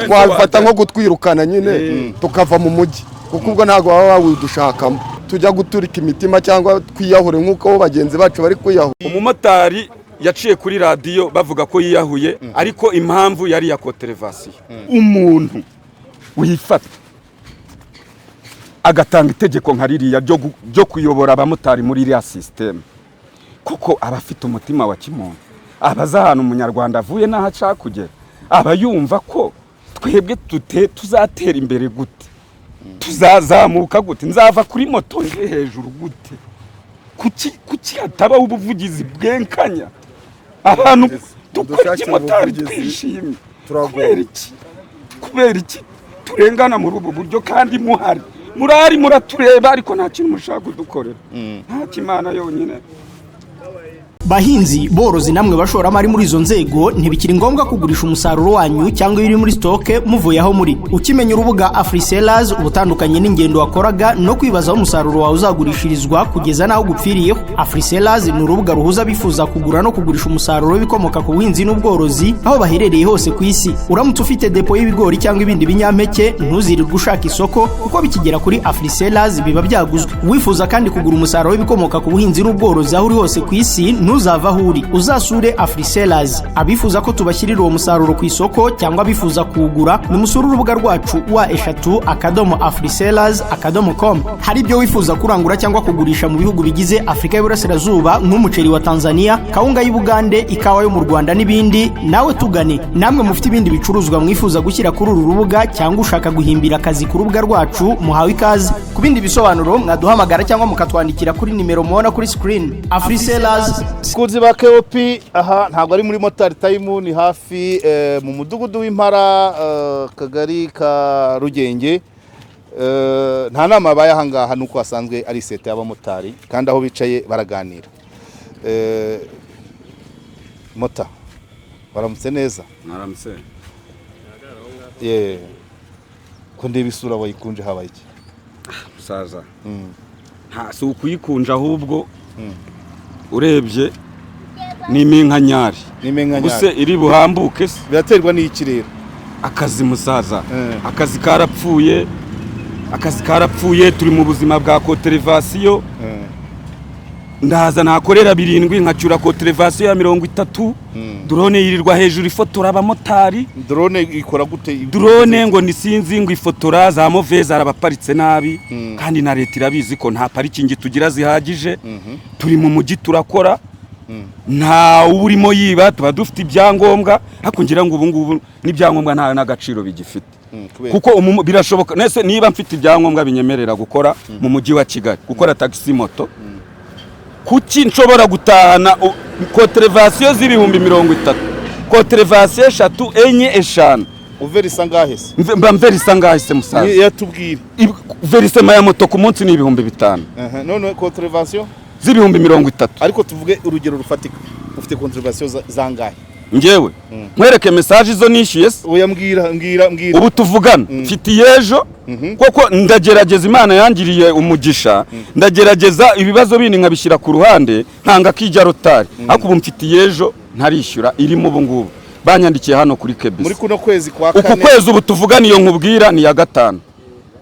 twafata nko gutwirukana nyine tukava mu mujyi kuko ubwo ntago baba bawidushakamo tujya guturika imitima cyangwa twiyahure nk'uko bagenzi bacu bari kwiyahura. Umumotari yaciye kuri radio bavuga ko yiyahuye ariko impamvu yari ya koterevasiyo. Umuntu wifata agatanga itegeko nka ririya ryo kuyobora abamotari muri iriya system kuko abafite umutima wa kimuntu abaza ahantu umunyarwanda avuye n'aho ashaka kugera aba yumva ko twebwe tuzatera imbere gute, tuzazamuka gute, nzava kuri moto nje hejuru gute, kuki hatabaho ubuvugizi bwenkanya abantu dukora ikimotari twishimye kubera iki turengana muri ubu buryo kandi murari muratureba ariko nta kintu mushaka kudukorera nta kimana yonyine. Bahinzi borozi namwe bashoramari muri izo nzego ntibikiri ngombwa kugurisha umusaruro wanyu cyangwa iri muri stoke muvuye aho muri. Ukimenya urubuga AfriSellers ubutandukanye n'ingendo wakoraga no kwibaza aho umusaruro wawe uzagurishirizwa kugeza naho gupfiriyeho. AfriSellers ni urubuga ruhuza bifuza kugura no kugurisha umusaruro w'ibikomoka ku buhinzi n'ubworozi aho baherereye hose ku isi. Uramutse ufite depo y'ibigori cyangwa ibindi binyampeke ntuzirirwe ushaka isoko kuko bikigera kuri AfriSellers biba byaguzwe. Wifuza kandi kugura umusaruro w'ibikomoka ku buhinzi n'ubworozi aho uri hose ku isi uzava huri uzasure AfriSellers. Abifuza ko tubashyirira uwo musaruro ku isoko cyangwa bifuza kuwugura ni musura urubuga rwacu wa eshatu@afrisellers.com. Hari ibyo wifuza kurangura cyangwa kugurisha mu bihugu bigize Afrika y'Iburasirazuba nk'umuceri wa Tanzania, kawunga y'Ubugande, ikawa yo mu Rwanda n'ibindi, nawe tugane. Namwe mufite ibindi bicuruzwa mwifuza gushyira kuri uru rubuga cyangwa ushaka guhimbira akazi ku rubuga rwacu muhawe ikaze. Ku bindi bisobanuro mwaduhamagara cyangwa mukatwandikira kuri nimero mubona kuri screen. AfriSellers. Kuzi ba KOP aha ntabwo ari muri Motari Time, ni hafi mu mudugudu w'Impara kagari ka Rugenge. Nta nama baye ahangaha nuko asanzwe ari sete y'abamotari kandi aho bicaye baraganira. Mota baramutse neza. Naramutse. Ko ndeba isura wayikunje habaye iki? Musaza. Nta si ukuyikunja ahubwo urebye niminkanyari guse iri buhambuke se biraterwa n'ikirere akazi musaza akazi karapfuye turi mu buzima bwa koterevasiyo ndaza nakorera 7 nkacyura koterevasiyo ya 30 drone yirirwa hejuru ifotora abamotari. Drone ikora gute? Drone ngo nisinzi ngo ifotora za moveza arabaparitse nabi kandi na leta irabizi ko nta parikingi tugira zihagije. Turi mu mujyi turakora nta urimo yiba tuba dufite ibyangombwa hakungira ngo ubu ngubu n'ibyangombwa nta n'agaciro bigifite kuko birashoboka nese niba mfite ibyangombwa binyemerera gukora mu mujyi wa Kigali gukora taxi moto kuki nshobora gutahana koterevasiyo z'ibihumbi 30 koterevasiyo 3 enye eshanu uverisa ngahe se mverisa ngahe se musaza yatubwira verisema ya moto ku munsi ni ibihumbi 5 none koterevasiyo z'ibihumbi 30 ariko tuvuge urugero rufatika ufite koterevasiyo zangahe ngewe mwereke message zo nishyuye oya mbwira ubu tuvugana mfitiye ejo koko ndagerageza Imana yangiriye umugisha ndagerageza ibibazo bindi nkabishyira ku ruhande ntanga kijya rotari ariko ubu mfitiye ejo ntarishyura irimo ubu ngubu banyandikiye hano kuri Kebisi muri kuno kwezi kwa kane uku kwezi ubu tuvugana iyo nkubwira ni ya 5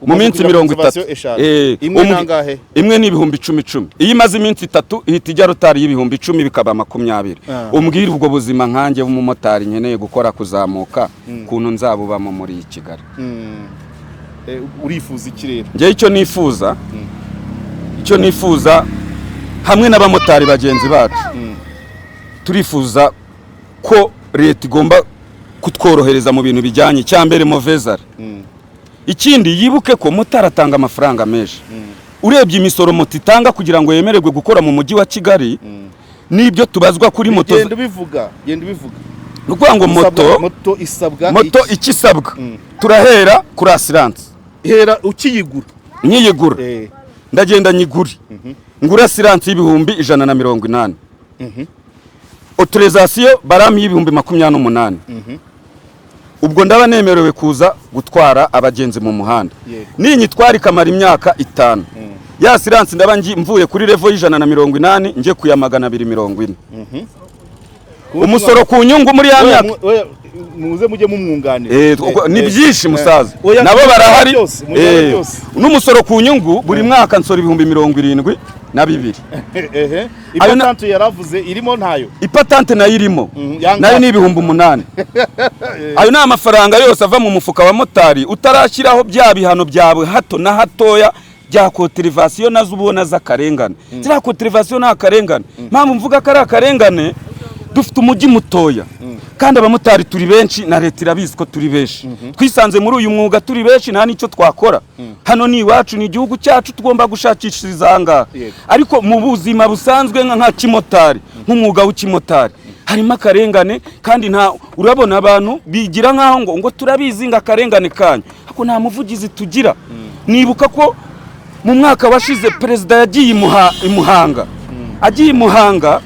mu minsi 30 imwe nangahe imwe ni ibihumbi 10 iyo imaze iminsi 3 ihita ijya rotari y'ibihumbi 10 bikaba 20 umbwira ubwo buzima nkanjye w'umumotari nkeneye gukora kuzamuka kuntu nzabubamo muri Kigali. Urifuza iki rero? Nge icyo nifuza hamwe n'abamotari bagenzi bacu turifuza ko leta igomba kutworohereza mu bintu bijyanye cyambere movezare. Ikindi yibuke ko motari atanga amafaranga menshi. Urebye imisoro moto itanga kugira ngo yemererwe gukora mu mujyi wa Kigali nibyo tubazwa kuri moto. Genda bivuga. Nukuvuga ngo moto isabwa moto ikisabwa turahera kuri assurance. Hera ukiyigura. Nyiyigura. Ndagenda nyiguri. Ngura assurance y'ibihumbi 180. Autorisation barami y'ibihumbi 28. Ubwo ndaba nemerewe kuza gutwara abagenzi mu muhanda. Ninyitwara ikamara imyaka 5. Ya assurance ndaba mvuye kuri level y'180 nje kuya 240. Umusoro ku nyungu muri ya myaka muze mujye mumwunganira. ni byinshi musaza Oya, nabo barahari byose. n'umusoro ku nyungu buri mwaka nsora 72,000. Ipatante yaravuze irimo ntayo. Ipatante nayo irimo nayo ni 8,000. Ayo ni amafaranga yose ava mu mufuka wa motari utarashyiraho bya bihano byawe hato na hatoya bya koterivasiyo nazo ubona z'akarengane. Zira koterivasiyo nta karengane. Mpamvu mvuga ko ari akarengane, dufite umujyi mutoya kandi abamotari turi benshi na leta irabizi ko turi benshi. Twisanze muri uyu mwuga turi benshi nta nicyo twakora. Hano ni iwacu, ni igihugu cyacu, tugomba gushakishiriza ahangaha. Ariko mu buzima busanzwe nka kimotari, nk'umwuga w'ikimotari harimo akarengane, kandi urabona abantu bigira nkaho ngo turabizi ngo akarengane kanyu, ariko nta muvugizi tugira. Nibuka ko mu mwaka washize perezida yagiye i Muhanga, agiye i Muhanga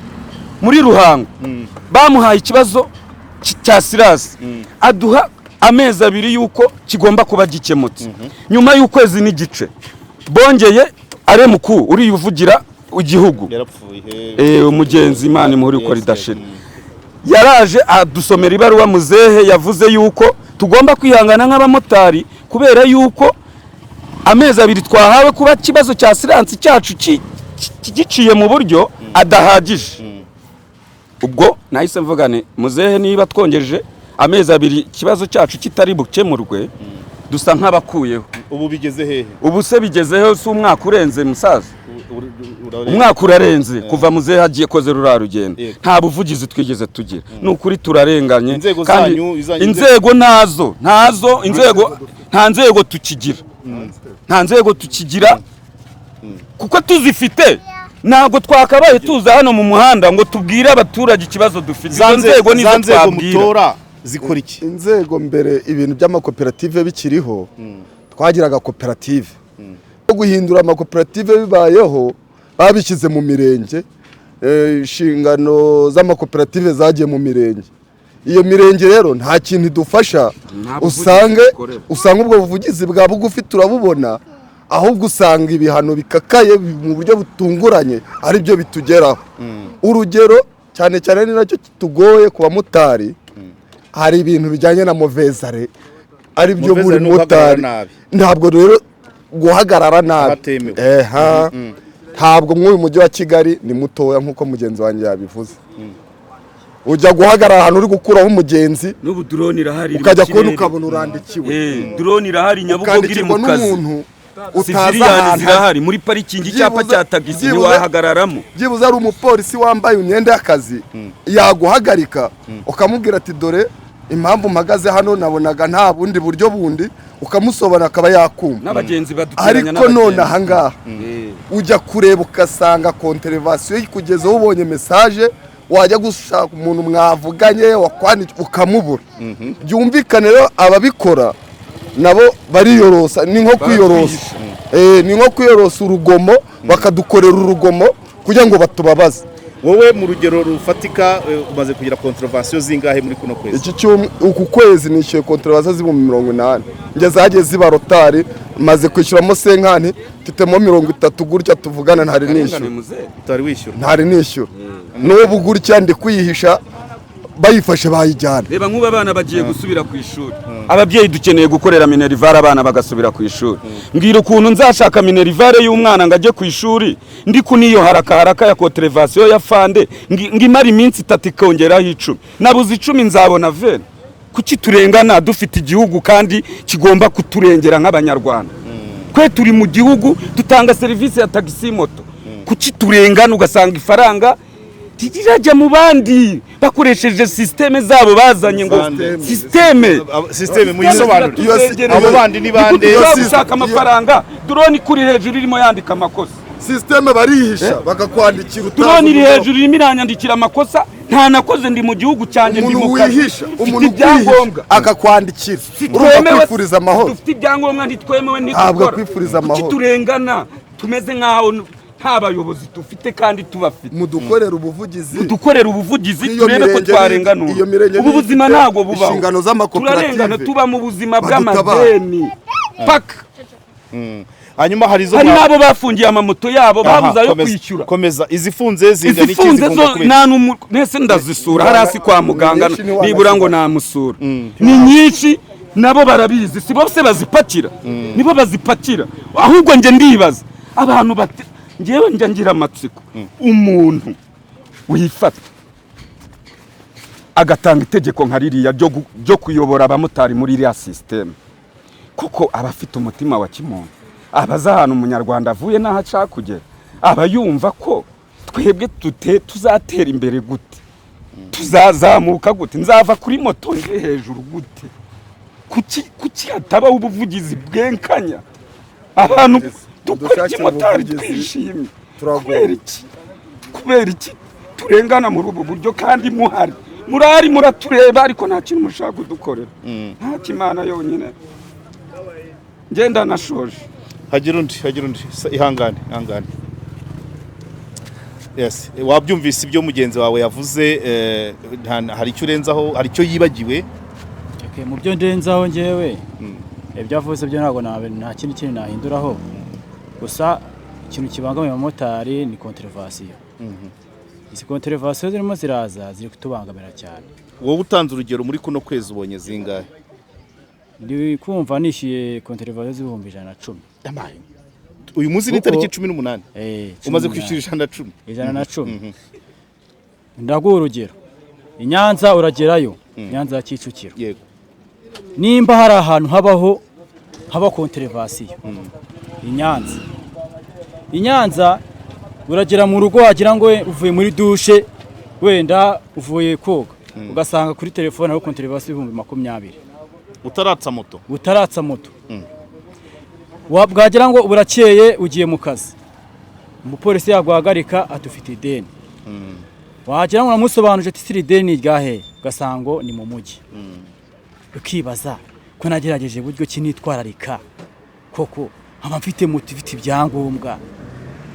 muri Ruhango, bamuhaye ikibazo cya Sirasi, aduha amezi 2 yuko kigomba kuba gikemutse. Nyuma y'ukwezi n'igice bongeye are mukuru uri uvugira igihugu umugenzi Imana imuhuri uko ridashira, yaraje adusomera ibaruwa muzehe yavuze yuko tugomba kwihangana nk'abamotari kubera yuko amezi 2 twahawe kuba kibazo cya Siransi cyacu giciye mu buryo adahagije. Ubwo nahise mvugane muzehe, niba twongeje amezi 2 kibazo cyacu kitari bukemurwe dusa nk'abakuyeho. Ubu bigeze hehe? Ubu se bigezeho si umwaka urenze musaza, umwaka urarenze kuva muzehe agiye koze rurarugendo, nta buvugizi twigeze tugira. Nukuri turarenganye kandi inzego nta nzego tukigira, nta nzego tukigira kuko tuzifite. Ntabwo twakabaye tuza hano mu muhanda ngo tubwire abaturage ikibazo dufite. Izo nzego nizo twabwira. Zikora iki? Inzego mbere ibintu by'amakoperative bikiriho, twagiraga koperative. Guhindura amakoperative bibayeho babishyize mu mirenge, inshingano z'amakoperative zagiye mu mirenge. Iyo mirenge rero nta kintu idufasha, usanga ubwo buvugizi bwa bugufi turabubona, ahubwo usanga ibihano bikakaye mu buryo butunguranye ari byo bitugeraho. Urugero cyane cyane ni nacyo tugoye ku bamotari, hari ibintu bijyanye na movezare ari byo muri motari. Ntabwo rero guhagarara nabi, ntabwo mw'uyu mujyi wa Kigali ni mutoya nk'uko mugenzi wanjye yabivuze. Ujya guhagarara ahantu uri gukuraho umugenzi, n'ubu drone irahari, ukajya kubona ukabona urandikiwe. Drone irahari Nyabugogo iri mu kazi, utaza zirahari muri parikingi, icyapa cya tagisi ntiwahagararamo. Byibuze ari umupolisi wambaye imyenda y'akazi yaguhagarika ukamubwira ati dore impamvu mpagaze hano, nabonaga nta bundi buryo bundi, ukamusobana akaba yakumva. N'abagenzi baduteranya ariko none ahangaha ujya kureba ugasanga konterevasiyo ikugezeho, ubonye message wajya gushaka umuntu mwavuganye wakwandika ukamubura. Byumvikane rero ababikora nabo bariyorosa, ni nko kwiyorosa, ni nko kwiyorosa urugomo, bakadukorera urugomo kugira ngo batubabaze. Wowe mu rugero rufatika umaze kugira kontrevasiyo zingahe muri kuno kwezi? Uku kwezi nishyuye kontrevasiyo z'ibihumbi 80. Njye zagiye ziba rotari, maze kwishyuramo senkani, mfitemo 30 gutya tuvugana ntari nishyura. Utari wishyura? Ntari nishyura. N'ubu gutya ndi kwihisha bayifashe bayijyana. Reba nk'ubu abana bagiye gusubira ku ishuri, ababyeyi dukeneye gukorera minerivare abana bagasubira ku ishuri. Mbwira ukuntu nzashaka minerivare y'umwana ngo ajye ku ishuri ndi kuniyo haraka ya koterevasiyo ya fande ngimara iminsi 3 ikongeraho 10. Nabuze 10 nzabona vene. Kuki turengana dufite igihugu kandi kigomba kuturengera nk'abanyarwanda? Kwe turi mu gihugu dutanga serivisi ya taxi moto. Kuki turengana ugasanga ifaranga tirajya mu bandi bakoresheje systeme zabo bazanye ngo systeme muyisobanura. Abo bandi ni bande? Gushaka amafaranga, drone kuri hejuru irimo yandika amakosa. Systeme barihisha bagakwandikira utazi. Drone iri hejuru irimo iranyandikira amakosa, nta nakoze ndi mu gihugu cyanjye, ndi mu kazi. Umuntu ibyangombwa akakwandikira, urumva kwifuriza amahoro. Dufite ibyangombwa ntitwemewe ntabwo kwifuriza amahoro. Kuki turengana tumeze nkaho nta bayobozi dufite kandi tubafite? Mudukorera ubuvugizi, turebe ko twarenganura. Ubu buzima ntabwo bubaho, turarengana tuba mu buzima bw'amadeni paka. hanyuma hari nabo bafungiye amamoto yabo babuze ayo kwishyura. Komeza izifunze zingana iki zifunga kubera nese ndazisura harasi kwa muganga nibura ngo namusura ni nyinshi nabo barabizi si bose bazipakira nibo bazipakira ahubwo nge ndibaza abantu ngewe njya ngira amatsiko umuntu wifata agatanga itegeko nka ririya ryo kuyobora abamotari muri iriya system kuko abafite umutima wa kimuntu abaza ahantu umunyarwanda avuye n'aho ashaka kugera aba yumva ko twebwe tuzatera imbere gute tuzazamuka gute nzava kuri moto nje hejuru gute kuki hatabaho ubuvugizi bwenkanya abantu dukora ikimotari twishimye kubera iki turengana muri ubu buryo kandi murari muratureba ariko nta kintu mushaka kudukorera nta kimana yonyine ngenda nashoje hagira undi ihangane yes wabyumvise ibyo mugenzi wawe yavuze hari icyo urenzaho hari icyo yibagiwe mu byo ndenzaho ngewe ibyo avuze byo ntabwo nta kindi kintu nahinduraho gusa ikintu kibangamiye abamotari ni konterevasiyo izi konterevasiyo zirimo ziraza ziri kutubangamira cyane wowe utanze urugero muri kuno kwezi ubonye zingahe ndi kumva nishyuye konterevasiyo z'ibihumbi 110 uyu munsi ni tariki 18 umaze kwishyura 110 ndaguha urugero i Nyanza uragerayo Nyanza ya Kicukiro yego nimba hari ahantu haba konterevasiyo i Nyanza uragera mu rugo wagira ngo uvuye muri dushe wenda uvuye koga ugasanga kuri telefone aho konterevasiyo 20 utaratsa moto wabwagira ngo uburakeye ugiye mu kazi umupolisi yaguhagarika atufite ideni wagira ngo namusobanuje ati siri ideni ryahe ugasanga ni mu mujyi ukibaza ko nagerageje buryo kinitwararika koko aba mfite moto ifite ibyangombwa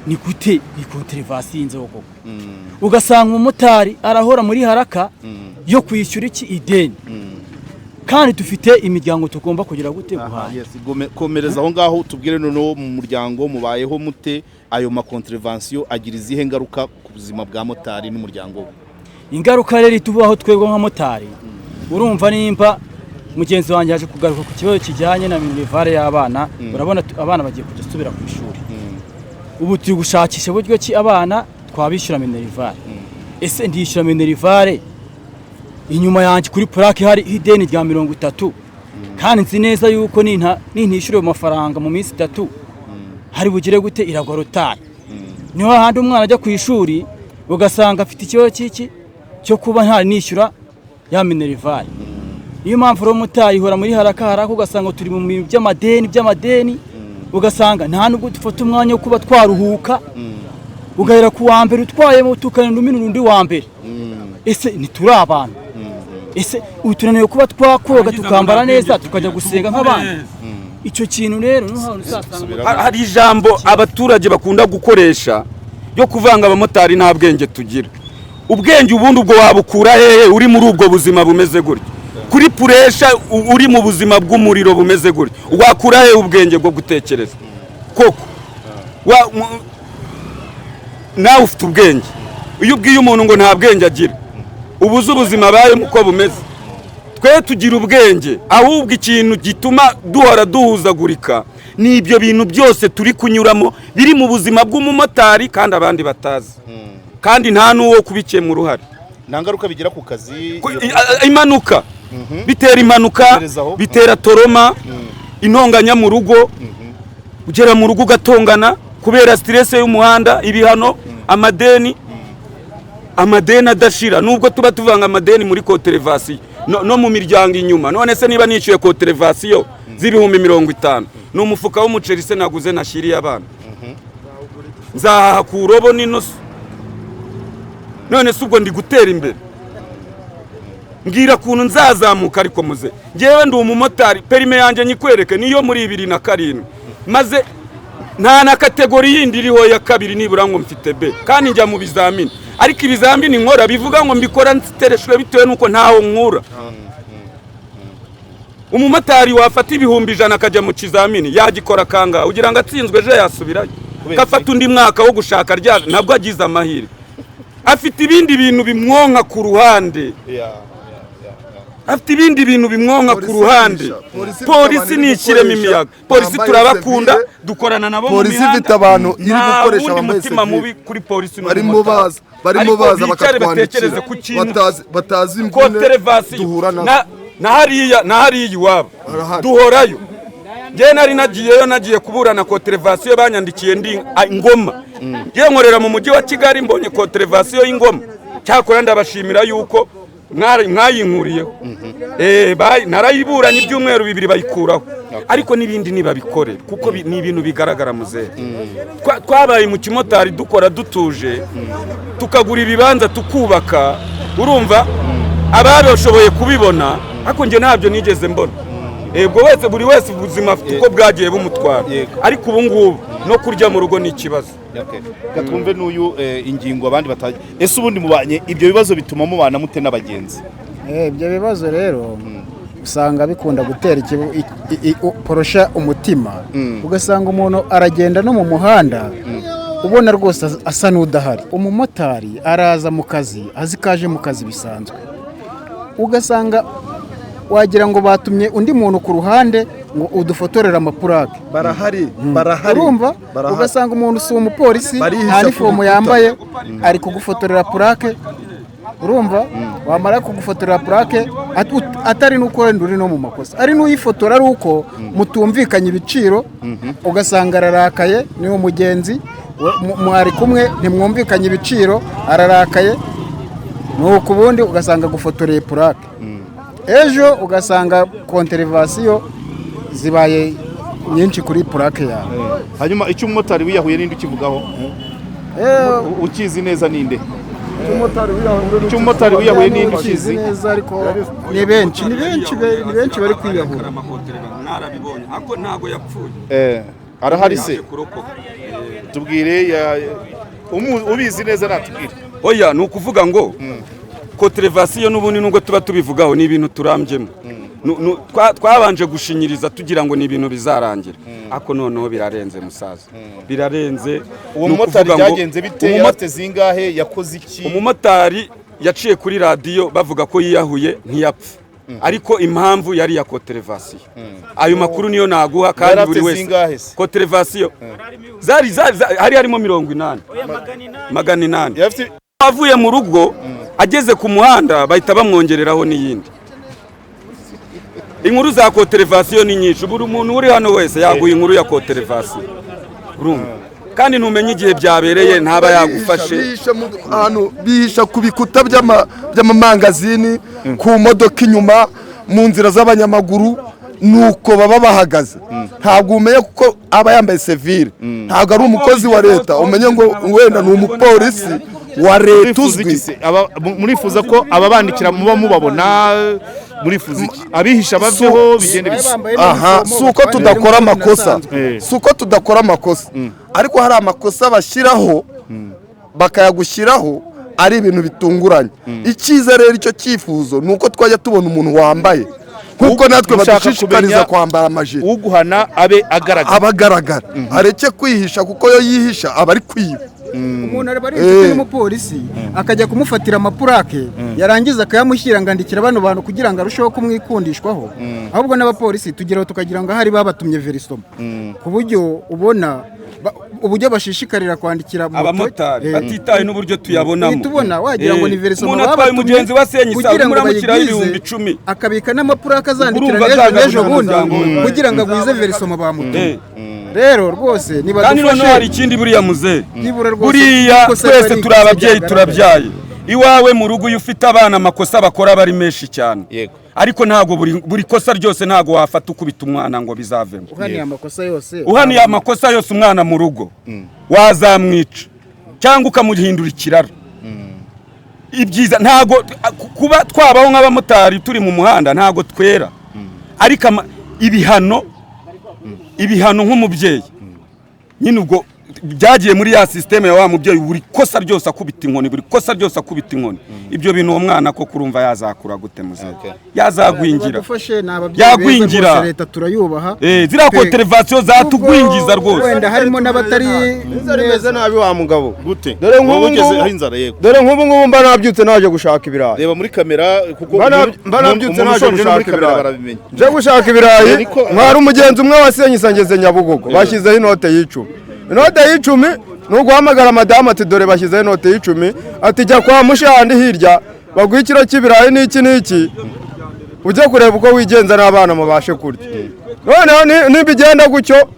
ni gute ikonterevasiyo inzeho koko ugasanga umumotari arahora muri haraka yo kwishyura iki ideni kandi dufite imiryango tugomba kugira gute guhana komereza aho ngaho tubwire noneho mu muryango mubayeho mute ayo makonterevasiyo agira izihe ngaruka ku buzima bwa motari n'umuryango we ingaruka rero tubaho twebwe nka motari urumva nimba mugenzi wanjye yaje kugaruka ku kibazo kijyanye na minerivare y'abana urabona abana bagiye kudusubira ku ishuri ubu turi gushakisha buryo ki abana twabishyura minerivare ese ndishyura minerivare inyuma yanjye kuri plaque hari ideni rya 30 kandi nzi neza yuko nintishyure mu mafaranga mu minsi 3 hari bugire gute iragwa rotari niho handi umwana ajya ku ishuri ugasanga afite ikibazo cyo kuba nta nishyura ya minerivare niyo mpamvu ro mutayi hora muri haraka ugasanga turi mu by'amadeni ugasanga nta nubwo dufata umwanya wo kuba twaruhuka ugahera ku wa mbere utwaye mu tukanira undi wa mbere ese ntituri abantu ese utunaniye kuba twakoga tukambara neza tukajya gusenga nk'abandi icyo kintu rero hari ijambo abaturage bakunda gukoresha yo kuvanga abamotari nta bwenge tugira ubwenge ubundi ubwo wabukura hehe uri muri ubwo buzima bumeze gutyo kuri puresha uri mu buzima bw'umuriro bumeze gutyo wakura hehe ubwenge bwo gutekereza koko nawe ufite ubwenge iyo ubwiye umuntu ngo nta bwenge agira ubuze ubuzima abayemo uko bumeze twe tugira ubwenge ahubwo ikintu gituma duhora duhuzagurika ni ibyo bintu byose turi kunyuramo biri mu buzima bw'umumotari kandi abandi batazi kandi nta n'uwo kubikemura uruhare nta ngaruka bigira ku kazi impanuka bitera impanuka bitera toroma intonganya mu rugo ugera mu rugo ugatongana kubera stress y'umuhanda ibihano amadeni adashira nubwo tuba tuvanga amadeni muri konterevasiyo no mu miryango inyuma none se niba nishyuye konterevasiyo z'ibihumbi 50 n'umufuka w'umuceri se naguze nashiriye abana nzahaha ku robo n'inoso none se ubwo ndi gutera imbere mbwira kuntu nzazamuka ariko muze ngewe ndi umumotari perime yanjye nyikwereke niyo muri 2007 maze nta na kategori yindi iriho ya kabiri nibura ngo mfite B kandi njya mu bizamini ariko ibizamini nkora bivuga ngo mbikora ntereshwe bitewe nuko ntaho nkura umumotari wafata ibihumbi 100 akajya mu kizamini yagikora kanga ugira ngo atsinzwe ejo yasubirayo kafata undi mwaka wo gushaka ntabwo agize amahirwe afite ibindi bintu bimwonka ku ruhande afite ibindi bintu bimwonka ku ruhande polisi ni ikirema imiyaga polisi turabakunda dukorana nabo mu polisi ifite abantu iri gukoresha umutima mubi kuri polisi barimo baza bakatwandikira batazi imvune duhura na hariya iwabo duhorayo njye nari nagiye kuburana koterevasiyo banyandikiye ndi Ngoma njye nkorera mu mujyi wa Kigali mbonye koterevasiyo y'Ingoma cyakora ndabashimira yuko mwayinkuriyeho narayiburanye ibyumweru 2 bayikuraho ariko n'ibindi nibabikore kuko ni ibintu bigaragara muzehe twabaye mu kimotari dukora dutuje tukagura ibibanza tukubaka urumva ababashoboye kubibona ariko nje ntabyo nigeze mbona buri wese ubuzima afite uko bwagiye bumutwara ariko ubu ngubu no kurya mu rugo ni ikibazo gatwumve n'uyu ingingo abandi bataje ese ubundi mubanye ibyo bibazo bituma mubana mute n'abagenzi ibyo bibazo rero usanga bikunda gutera porosha umutima ugasanga umuntu aragenda no mu muhanda ubona rwose asa n'udahari umumotari araza mu kazi azi kaje mu kazi bisanzwe ugasanga wagira ngo batumye undi muntu ku ruhande ngo udufotorera amapurake barahari urumva ugasanga umuntu si umupolisi nta nifomu yambaye ari kugufotorera purake urumva wamara kugufotorera purake atari nuko wenda uri no mu makosa ari n'uyifotora ari uko mutumvikanye ibiciro ugasanga ararakaye ni umugenzi mwari kumwe ntimwumvikanye ibiciro ararakaye nuko ubundi ugasanga gufotoreye purake ejo ugasanga konterevasiyo zibaye nyinshi kuri purake yawe hanyuma icyo umumotari wiyahuye n'indi ukivugaho ukizi neza ninde icyo umumotari wiyahuye n'indi ukizi neza ariko ni benshi bari kwiyahura narabibonye ariko ntago yapfuye arahari se tubwire ubizi neza natubwire oya ni ukuvuga ngo koterevasiyo n'ubundi nubwo tuba tubivugaho ni ibintu turambyemo twabanje gushinyiriza tugira ngo ni ibintu bizarangira ariko noneho birarenze musaza birarenze uwo mumotari byagenze bite yateze ingahe yakoze iki umumotari yaciye kuri radiyo bavuga ko yiyahuye ntiyapfa ariko impamvu yari ya koterevasiyo ayo makuru niyo naguha kandi buri wese koterevasiyo hari harimo 80 800 avuye mu rugo ageze ku muhanda bahita bamwongereraho n'iyindi inkuru za koterevasiyo ni nyinshi buri muntu uri hano wese yaguye inkuru ya koterevasiyo urumva kandi ntumenye igihe byabereye ntaba yagufashe bihisha ku bikuta by'amamangazini ku modoka inyuma mu nzira z'abanyamaguru nuko baba bahagaze ntabwo umenye kuko aba yambaye sevire ntabwo ari umukozi wa leta umenye ngo wenda ni umupolisi wa leta uzwi murifuza ko ababandikira muba mubabona murifuza iki abihisha bavyeho bigende bisa suko tudakora amakosa suko tudakora amakosa ariko hari amakosa bashyiraho bakayagushyiraho ari ibintu bitunguranye icyiza rero icyo cyifuzo nuko twajya tubona umuntu wambaye nkuko natwe badushishikariza kwambara amajiri uguhana abe agaragara areke kwihisha kuko yo yihisha aba ari kwiba umuntu ari n'umupolisi akajya kumufatira amapurake yarangiza akayamushyira ngandikira bano bantu kugira ngo arusheho kumwikundishwaho ahubwo n'abapolisi tugeraho tukagira ngo ahari babatumye verisoma ku buryo ubona uburyo bashishikarira kwandikira abamotari batitaye n'uburyo tuyabonamo tubona wagira ngo ni verisoma umuntu atwaye umugenzi wasenye isaha muramukira ibihumbi 10 akabika n'amapurake azandikira n'ejo bundi kugira ngo agwize verisoma bamutumye rero rwose nibadufashe kandi noneho hari ikindi buriya muze buriya twese turi ababyeyi turabyaye iwawe mu rugo iyo ufite abana amakosa bakora bari menshi cyane ariko ntago buri kosa ryose ntago wafata ukubita umwana ngo bizavemo uhaniye amakosa yose umwana mu rugo wazamwica cyangwa ukamuhindura ikiraro ibyiza ntago kuba twabaho nk'abamotari turi mu muhanda ntago twera ariko ibihano nk'umubyeyi nyine ubwo byagiye muri ya systeme ya wa mubyeyi buri kosa ryose akubita inkoni ibyo bintu uwo mwana ko kurumva yazakura gute muzima yazagwingira yagwingira leta turayubaha zira ko televasiyo zatugwingiza rwose wenda harimo n'abatari neza nabi wa mugabo gute dore nk'ubu ngubu mba nabyutse naje gushaka ibirayi reba muri kamera kuko mba nabyutse naje gushaka ibirayi nje gushaka ibirayi mwari umugenzi umwe wasenyisa ngeze Nyabugogo bashyizeho inote y'icumi ni uguhamagara madamu ati dore bashyizeho inote y'icumi ati jya kwa mushandi hirya baguha ikiro cy'ibirayi n'iki ujye kureba uko wigenza n'abana mubashe kurya noneho nibigenda gutyo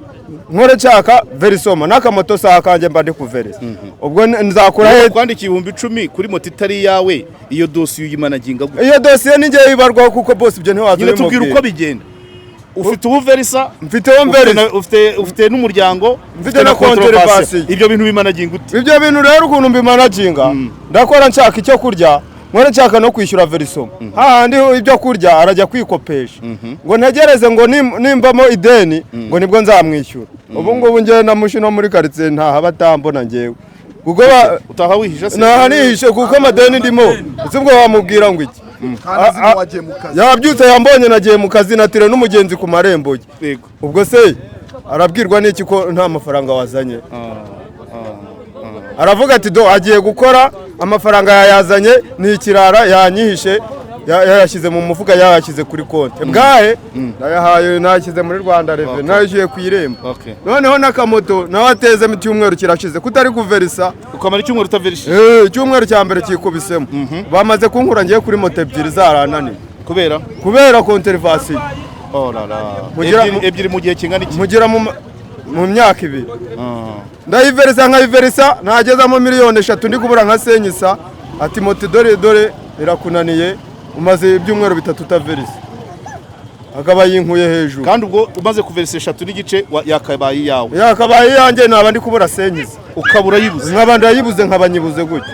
nkore cyaka verisoma n'akamoto saha kanjye mba ndi kuverisa ubwo nzakura kwandikiye 10,000 kuri moto itari yawe iyo dosiye uyimanaginga gute iyo dosiye ni ngiye ibarwaho kuko boss ibyo ntiwazi tubwira uko bigenda ufite ubuverisa ufite n'umuryango mfite na kontrabasi ibyo bintu bimanaginga ute ibyo bintu rero ukuntu mbimanaginga ndakora nshaka icyo kurya nkore nshaka no kwishyura verisoma hahandi ibyo kurya arajya kwikopesha ngo ntegereze ngo nimbamo ideni ngo nibwo nzamwishyura ubu ngubu njye na mushino muri quartier ntaha batambona ngewe kuko utaha wihisha se naha nihishe kuko amadeni ndimo ubwo wamubwira ngo iki yabyutse yambonye nagiye mu kazi natire n'umugenzi ku marembo ye ubwo se arabwirwa n'iki ko nta mafaranga wazanye aravuga ati do agiye gukora amafaranga yayazanye ni ikirara yanyihishe yayashyize mu mufuka yayashyize kuri konti bwahe nayahaye nashyize muri Rwanda Revenue nayishyuye ku irembo noneho n'akamoto nawe ateze mu cyumweru kirashize kutari kuverisa ukamara icyumweru utaverisha icyumweru cya mbere kikubisemo bamaze kunkura ngiye kuri moto ebyiri zarananiye kubera kontervasiyo ebyiri mu gihe kingana iki mugira mu myaka 2 ndayiverisa ntagezamo miliyoni 3 ndi kubura nka senyisa ati moto dore irakunaniye umaze ibyumweru 3 utaverisa akaba yinkuye hejuru kandi ubwo umaze kuverisa 3 n'igice yakabaye yawe yanjye naba ndi kubura senyisa ukabura yibuze nkabanda yibuze nkabanyibuze gutyo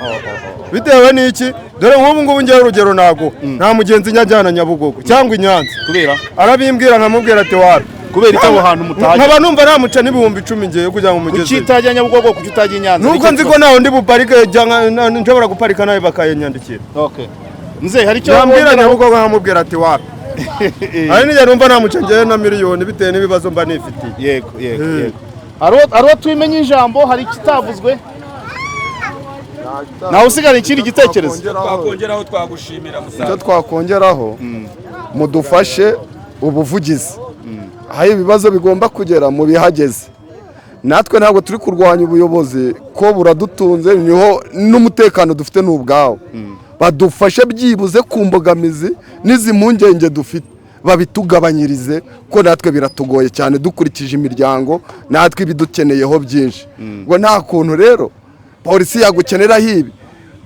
bitewe n'iki dore nk'ubu ngubu ngiye urugero nago nta mugenzi nyajyana Nyabugogo cyangwa Inyanza kubera arabimbwira nkamubwira ati wari kubera icyo ahantu mutaje nkaba numva namuca n'ibihumbi 10 ngiye kugira ngo mugeze ucitajya Nyabugogo kucyutaje Inyanza nuko nzi ko naho ndi buparike nshobora guparika nawe bakayenyandikira nze hari icyo yambwira Nyabugogo nkamubwira ati wapi ari nijye numva namuca ngiye na miliyoni bitewe n'ibibazo mba nifitiye yego aro tumenye ijambo hari kitavuzwe nawe usigara ikindi gitekerezo twakongeraho twagushimira musaza icyo twakongeraho mudufashe ubuvugizi aho ibibazo bigomba kugera mu bihageze natwe ntabwo turi kurwanya ubuyobozi ko buradutunze niho n'umutekano dufite n'ubwawo badufashe byibuze ku mbogamizi n'izi mpungenge dufite babitugabanyirize ko natwe biratugoye cyane dukurikije imiryango natwe ibidukeneyeho byinshi ngo nta kuntu rero polisi yagukeneraho ibi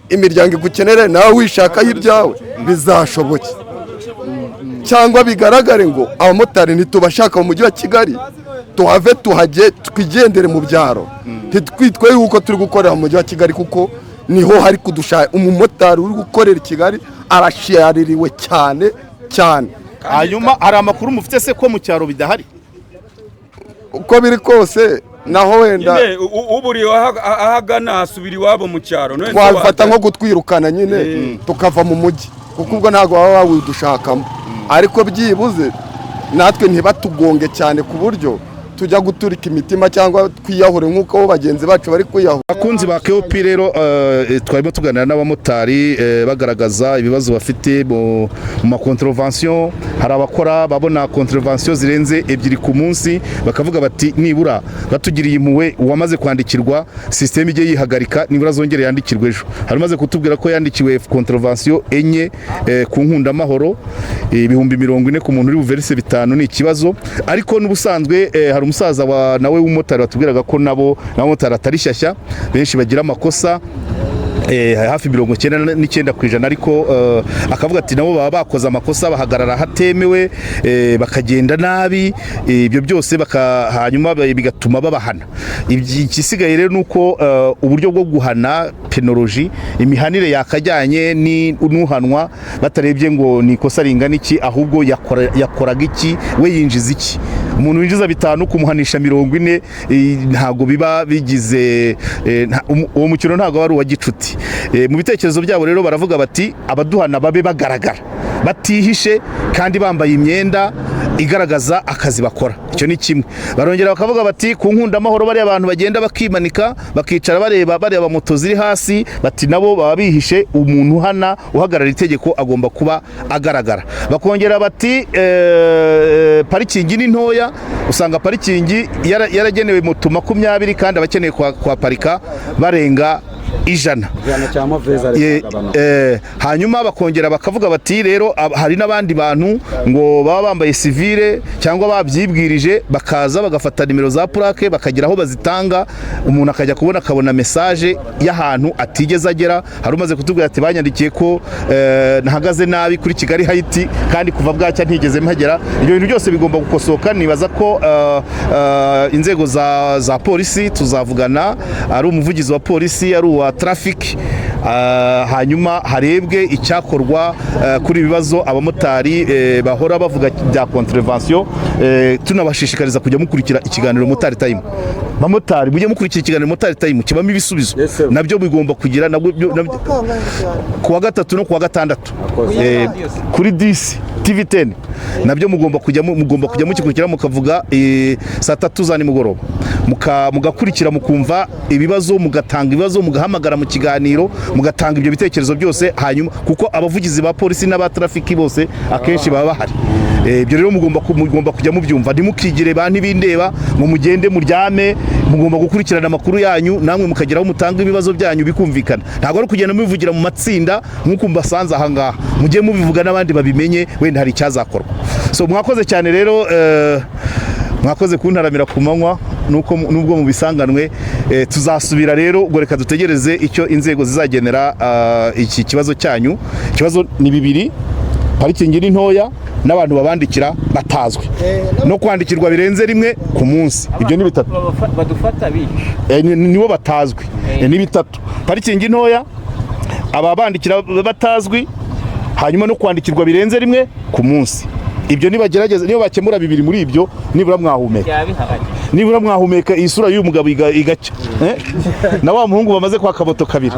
imiryango igukenere nawe wishakaho ibyawe bizashoboke cyangwa bigaragare ngo abamotari ntitubashaka mu mujyi wa Kigali tuhave tuhajye twigendere mu byaro ntitwitwe yuko turi gukorera mu mujyi wa Kigali kuko niho hari kudushaka umumotari uri gukorera i Kigali arashiyaririwe cyane hanyuma hari amakuru mufite se ko mu cyaro bidahari uko biri kose naho wenda uburi ahagana asubira iwabo mu cyaro twafata nko gutwirukana nyine tukava mu mujyi kuko ubwo ntabwo baba bawidushakamo ariko byibuze natwe ntibatugonge cyane ku buryo tujya guturika imitima cyangwa twiyahure nk'uko bagenzi bacu bari kwiyahura. Abakunzi ba KOP rero twarimo tuganira n'abamotari bagaragaza ibibazo bafite mu makontrovention. Hari abakora babona kontrovention zirenze 2 ku munsi bakavuga bati nibura batugiriye impuwe uwamaze kwandikirwa system ije yihagarika nibura zongere yandikirwe ejo. Hari maze kutubwira ko yandikiwe kontrovention enye ku nkunda mahoro 40 ku muntu uri buverse 5 ni ikibazo, ariko n'ubusanzwe hari umusaza wa nawe w'umotari batubwiraga ko nabo n'abamotari atari shyashya benshi bagira amakosa hafi 99% ariko akavuga ati nabo baba bakoze amakosa bahagarara hatemewe bakagenda nabi, ibyo byose hanyuma bigatuma babahana. Ikisigaye rero nuko uburyo bwo guhana penology imihanire yakajyanye ni nuhanwa batarebye ngo ni ikosa ringana iki, ahubwo yakoraga iki, we yinjiza iki. umuntu winjiza 5 kumuhanisha 40 ntago biba bigize uwo mukino ntago wari uwa gicuti. Mu bitekerezo byabo rero baravuga bati abaduhana babe bagaragara batihishe kandi bambaye imyenda igaragaza akazi bakora. Icyo ni kimwe. Barongera bakavuga bati ku nkunda amahoro bari abantu bagenda bakimanika bakicara bareba moto ziri hasi, bati nabo baba bihishe, umuntu hana uhagarara itegeko agomba kuba agaragara. Bakongera bati parikingi ni ntoya, usanga parikingi yaragenewe moto 20 kandi abakeneye kwa parika barenga 100. Hanyuma bakongera bakavuga bati rero hari n'abandi bantu ngo baba bambaye civile cyangwa babyibwirije bakaza bagafata nimero za plaque bakagira aho bazitanga, umuntu akajya akabona message y'ahantu atigeze agera. Hari umaze kutubwira ati banyandikiye ko nahagaze nabi kuri Kigali Haiti kandi kuva bwacya ntigeze mpagera. Ibyo bintu byose bigomba gukosoka. Nibaza ko inzego za polisi tuzavugana, ari umuvugizi wa polisi, ari wa traffic, hanyuma harebwe icyakorwa kuri ibibazo abamotari bahora bavuga bya contravention. Tunabashishikariza kujya mukurikira ikiganiro Motari Time. Bamotari mujye mukurikira ikiganiro Motari Time kibamo ibisubizo, nabyo bigomba kugira kuwa 3 no kuwa 6 kuri 10 TV10 nabyo mugomba kujya mukikurikira mukavuga saa 3 za nimugoroba mugakurikira mukumva ibibazo, mugatanga ibibazo, mugahamagara mu kiganiro, mugatanga ibyo bitekerezo byose. Hanyuma kuko abavugizi ba polisi n'aba traffic bose akenshi baba bahari, ibyo rero mugomba kujya mubyumva, ntimukigire ba ntibindeba mu mugende muryame. Mugomba gukurikirana amakuru yanyu, namwe mukageraho mutanga ibibazo byanyu bikumvikana. Ntabwo ari kugenda mubivugira mu matsinda nk'uko mbasanze aha ngaha, mujye mubivuga n'abandi babimenye, wenda hari icyazakorwa. So mwakoze cyane rero, mwakoze kuntaramira ku manywa nubwo mu bisanganwe. Tuzasubira rero, ubwo reka dutegereze icyo inzego zizagenera iki kibazo cyanyu. Ikibazo ni 2: parikingi ni ntoya n'abantu babandikira batazwi, no kwandikirwa birenze 1 ku munsi. Ibyo ni 3 badufata bihishe, nibo batazwi. Ni 3: parikingi ntoya, ababandikira batazwi, hanyuma no kwandikirwa birenze 1 ku munsi. Ibyo nibagerageza, niyo bakemura 2 muri ibyo, nibura mwahumeka iyi sura y'uyu mugabo igaca na wa muhungu bamaze kwa kaboto 2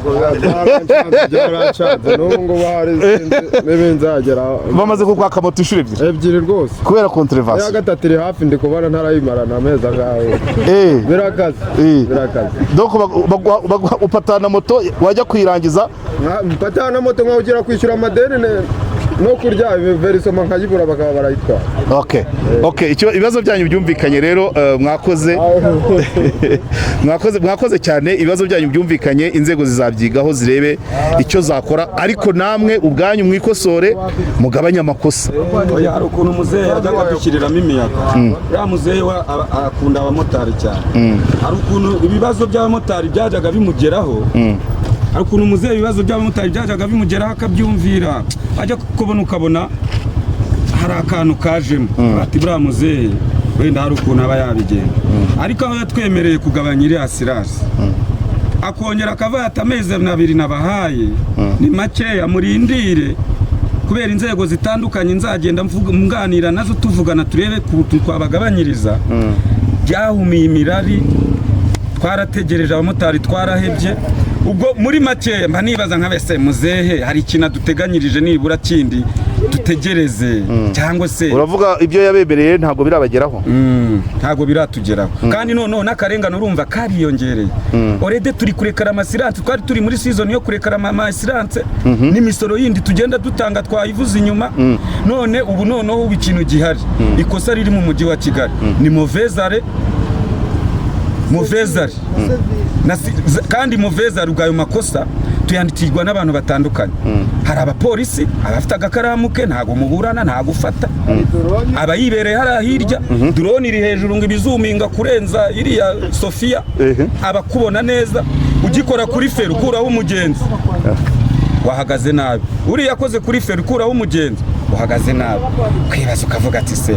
bamaze kwa kaboto 2 rwose kubera contravention ya 3 iri hafi ndi kubona ntarayimarana amezi agahe. Birakaze. Donc upatana moto wajya kwirangiza, mpatana moto nkawugira kwishyura amadeni no kurya verisoma nkayibura bakaba barayitwara. Okay, icyo ibibazo byanyu byumvikanye rero. Mwakoze cyane, ibibazo byanyu byumvikanye, inzego zizabyigaho zirebe icyo zakora, ariko namwe ubwanyu mwikosore mugabanya amakosa. Hari ukuntu muzehe ajya kwikiriramo imiyaga, ya muzehe akunda abamotari cyane. Hari ukuntu ibibazo by'abamotari byajyaga bimugeraho, hari ukuntu muzehe ibibazo by'abamotari byajyaga bimugeraho akabyumvira, ajya kubona ukabona hari akantu kajemo, ati buriya muzehe wenda hari ukuntu aba yabigenda. Ariko aho yatwemereye kugabanya iriya sirasi, akongera akavuga ati amezi 2 nabahaye ni makeya, murindire kubera inzego zitandukanye nzagenda mganira nazo tuvugana turebe twabagabanyiriza. Byahumiye imirari, twarategereje abamotari twarahebye. Ubwo muri make mba nibaza nka bese muzehe hari ikintu duteganyirije nibura kindi dutegereze, cyangwa se uravuga ibyo yabebereye ntago birabageraho. Ntago biratugeraho, kandi none n'akarengano urumva kariyongereye. Orede turi kurekara amasiranse, twari turi muri season yo kurekara amasiranse n'imisoro yindi tugenda dutanga twayivuze inyuma. None ubu noneho ikintu gihari, ikosa riri mu mujyi wa Kigali ni movezare kandi movezare ubwayo makosa tuyandikirwa n'abantu batandukanye. Hari abapolisi abafite agakaramu ke ntago muburana, ntago ufata, abayibereye hari hirya, drone iri hejuru ngo ibizuminga kurenza iriya Sofia, abakubona neza ugikora kuri feri ukuraho umugenzi wahagaze nabi, uri yakoze kuri feri ukuraho umugenzi uhagaze nabi. Kwibaza ukavuga ati se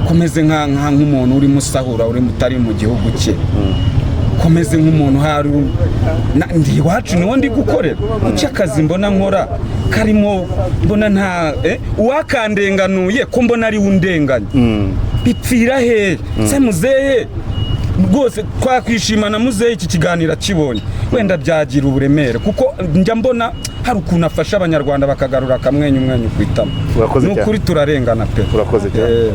komeze nk'umuntu uri musahura, uri mutari mu gihugu cye, komeze nk'umuntu hari ndi iwacu niwo ndi gukorera, ucyakazi mbona nkora karimo mbona nta uwakandenganuye ko mbona ari undenganya. bipfira he se muzehe rwose twakwishimana muzehe iki kiganiro akibonye wenda byagira uburemere kuko njya mbona hari ukuntu afasha abanyarwanda bakagarura akamwenyu umwenyu kwitama Urakoze cyane. n'ukuri turarengana pe urakoze cyane